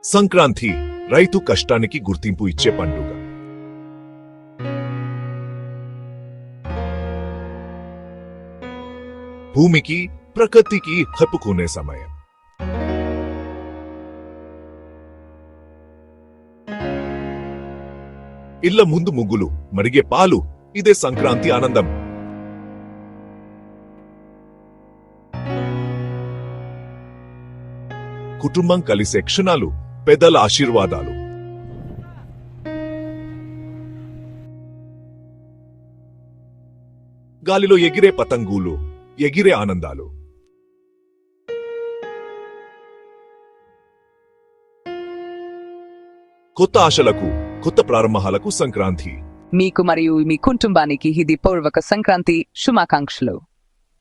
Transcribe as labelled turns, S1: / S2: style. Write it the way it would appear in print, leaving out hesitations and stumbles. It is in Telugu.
S1: సంక్రాంతి రైతు కష్టానికి గుర్తింపు ఇచ్చే పండుగ. భూమికి ప్రకృతికి హత్తుకునే సమయం. ఇళ్ల ముందు ముగ్గులు, మరిగే పాలు, ఇదే సంక్రాంతి ఆనందం. కుటుంబం కలిసే క్షణాలు, పెద్దల ఆశీర్వాదాలు. గాలిలో ఎగిరే పతంగులు, ఎగిరే ఆనందాలు. కొత్త ఆశలకు, కొత్త ప్రారంభాలకు సంక్రాంతి.
S2: మీకు మరియు మీ కుటుంబానికి ఇది పూర్వక సంక్రాంతి శుభాకాంక్షలు.